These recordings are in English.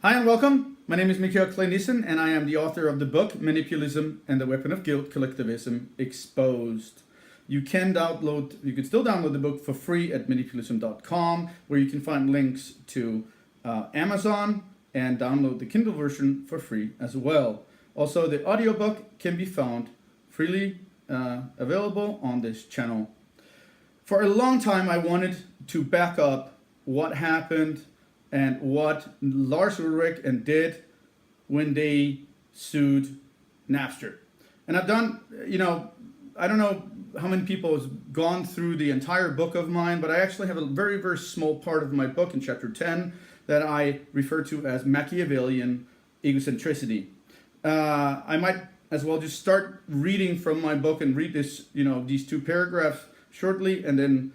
Hi and welcome. My name is Machiavellian and I am the author of the book Manipulative and the Weapon of Guilt, Collectivism Exposed. You can still download the book for free at manipulative.com, where you can find links to Amazon and download the Kindle version for free as well. Also, the audiobook can be found freely available on this channel. For a long time, I wanted to back up what happened and what Lars Ulrich did when they sued Napster. And I've done, I don't know how many people have gone through the entire book of mine, but I actually have a very, very small part of my book in chapter 10 that I refer to as Machiavellian Egocentricity. I might as well just start reading from my book and read this, these two paragraphs shortly, and then,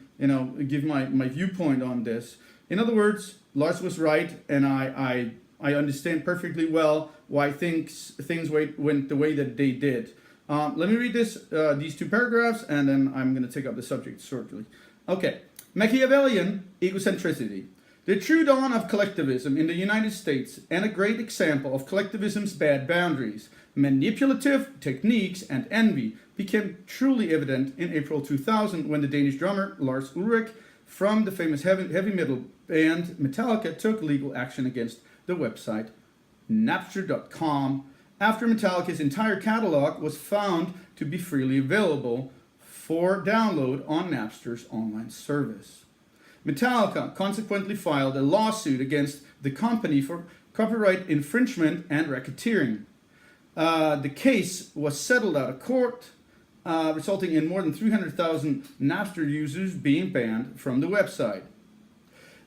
give my viewpoint on this. In other words, Lars was right, and I understand perfectly well why things went the way that they did. Let me read these two paragraphs, and then I'm going to take up the subject shortly. Okay, Machiavellian Egocentricity. The true dawn of collectivism in the United States, and a great example of collectivism's bad boundaries, manipulative techniques, and envy, became truly evident in April 2000 when the Danish drummer Lars Ulrich from the famous heavy metal band Metallica took legal action against the website Napster.com after Metallica's entire catalog was found to be freely available for download on Napster's online service. Metallica consequently filed a lawsuit against the company for copyright infringement and racketeering. The case was settled out of court, resulting in more than 300,000 Napster users being banned from the website.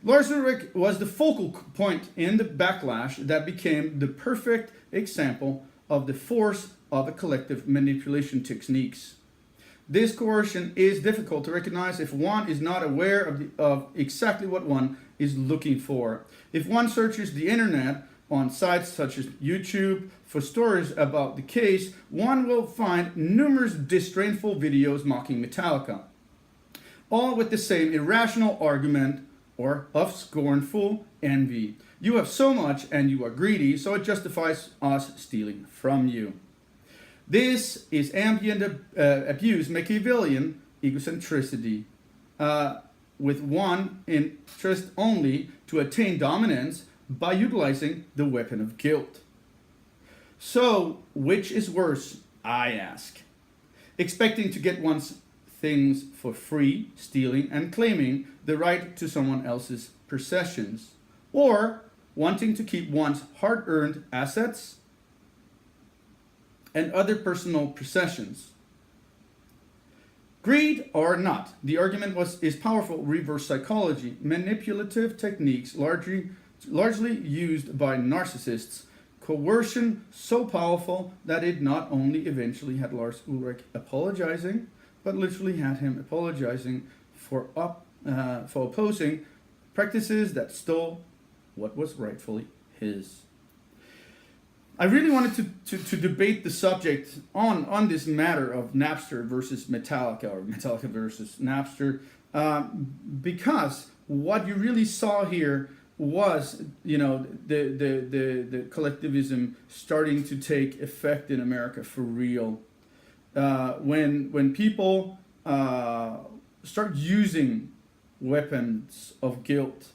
Lars Ulrich was the focal point in the backlash that became the perfect example of the force of a collective manipulation techniques. This coercion is difficult to recognize if one is not aware of exactly what one is looking for. If one searches the internet on sites such as YouTube for stories about the case, one will find numerous disdainful videos mocking Metallica, all with the same irrational argument or of scornful envy. You have so much and you are greedy, so it justifies us stealing from you. This is ambient abuse, Machiavellian egocentricity, with one interest only to attain dominance by utilizing the weapon of guilt. So, which is worse, I ask? Expecting to get one's things for free, stealing and claiming the right to someone else's possessions, or wanting to keep one's hard-earned assets and other personal possessions. Greed or not, the argument is powerful reverse psychology, manipulative techniques largely used by narcissists, coercion so powerful that it not only eventually had Lars Ulrich apologizing, but literally had him apologizing for opposing practices that stole what was rightfully his. I really wanted to debate the subject on this matter of Napster versus Metallica, or Metallica versus Napster, because what you really saw here was, the collectivism starting to take effect in America for real. When people start using weapons of guilt,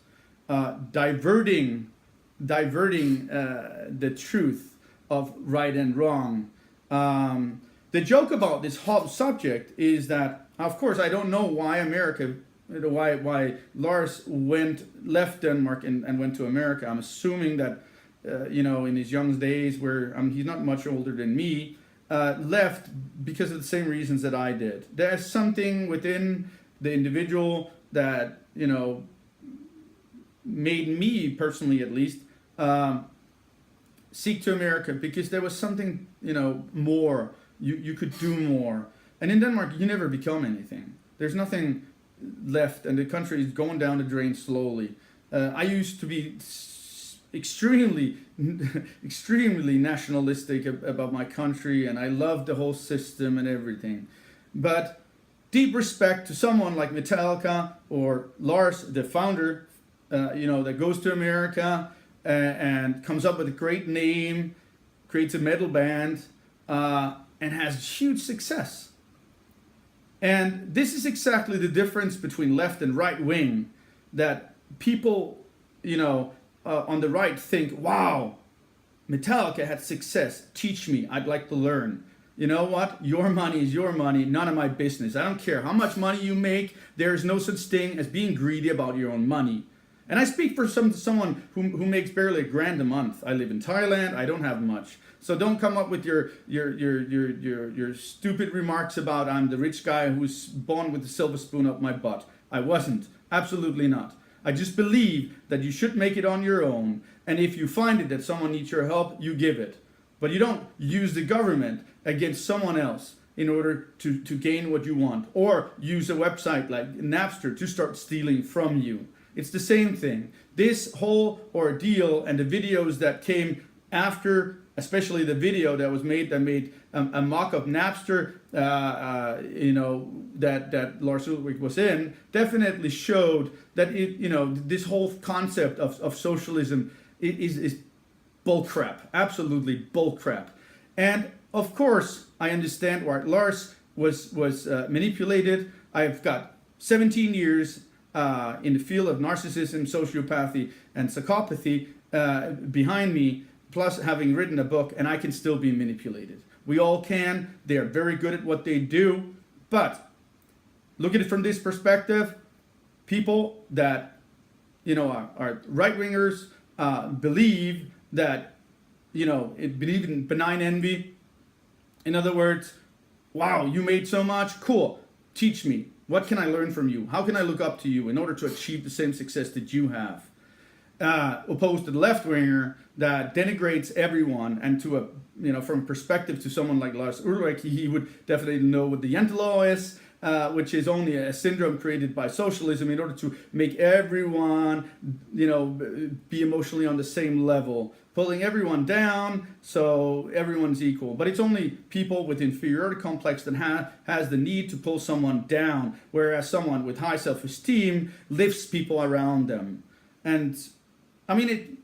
diverting the truth of right and wrong. The joke about this whole subject is that, of course, I don't know why why Lars left Denmark and went to America. I'm assuming that, in his young days, where he's not much older than me, left because of the same reasons that I did. There's something within the individual that, made me personally, at least, seek to America, because there was something, more. You could do more. And in Denmark, you never become anything. There's nothing left, and the country is going down the drain slowly. I used to be extremely nationalistic about my country, and I loved the whole system and everything. But deep respect to someone like Metallica or Lars, the founder, that goes to America, and comes up with a great name, creates a metal band, and has huge success. And this is exactly the difference between left and right wing, that people, on the right think, wow, Metallica had success. Teach me. I'd like to learn. You know what? Your money is your money. None of my business. I don't care how much money you make. There's no such thing as being greedy about your own money. And I speak for someone who makes barely $1,000 a month. I live in Thailand. I don't have much. So don't come up with your stupid remarks about I'm the rich guy who's born with a silver spoon up my butt. I wasn't. Absolutely not. I just believe that you should make it on your own. And if you find it that someone needs your help, you give it. But you don't use the government against someone else in order to gain what you want. Or use a website like Napster to start stealing from you. It's the same thing. This whole ordeal and the videos that came after, especially the video that was made a mock of Napster, that Lars Ulrich was in, definitely showed that this whole concept of socialism is bullcrap, absolutely bullcrap. And of course, I understand why Lars was manipulated. I've got 17 years in the field of narcissism, sociopathy, and psychopathy behind me, plus having written a book, and I can still be manipulated. We all can. They are very good at what they do. But look at it from this perspective. People that are right-wingers believe that, believe in benign envy. In other words, wow, you made so much? Cool. Teach me. What can I learn from you? How can I look up to you in order to achieve the same success that you have? Opposed to the left-winger that denigrates everyone, and from perspective to someone like Lars Ulrich, he would definitely know what the Yenta law is, which is only a syndrome created by socialism in order to make everyone, be emotionally on the same level, pulling everyone down so everyone's equal. But it's only people with inferiority complex that has the need to pull someone down, whereas someone with high self-esteem lifts people around them. And I mean,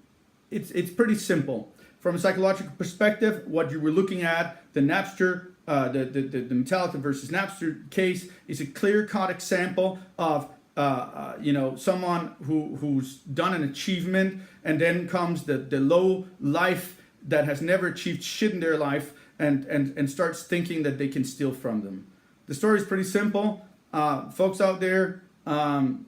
it's pretty simple. From a psychological perspective, what you were looking at, the Napster, the Metallica versus Napster case is a clear-cut example of someone who's done an achievement, and then comes the low life that has never achieved shit in their life and starts thinking that they can steal from them. The story is pretty simple. Folks out there, and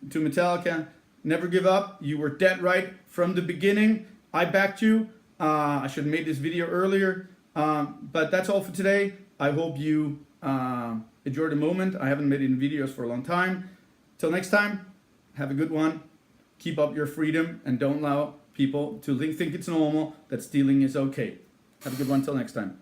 to Metallica, never give up. You were dead right from the beginning. I backed you. I should have made this video earlier. But that's all for today. I hope you enjoyed the moment. I haven't made any videos for a long time. Till next time, have a good one. Keep up your freedom and don't allow people to think it's normal that stealing is okay. Have a good one till next time.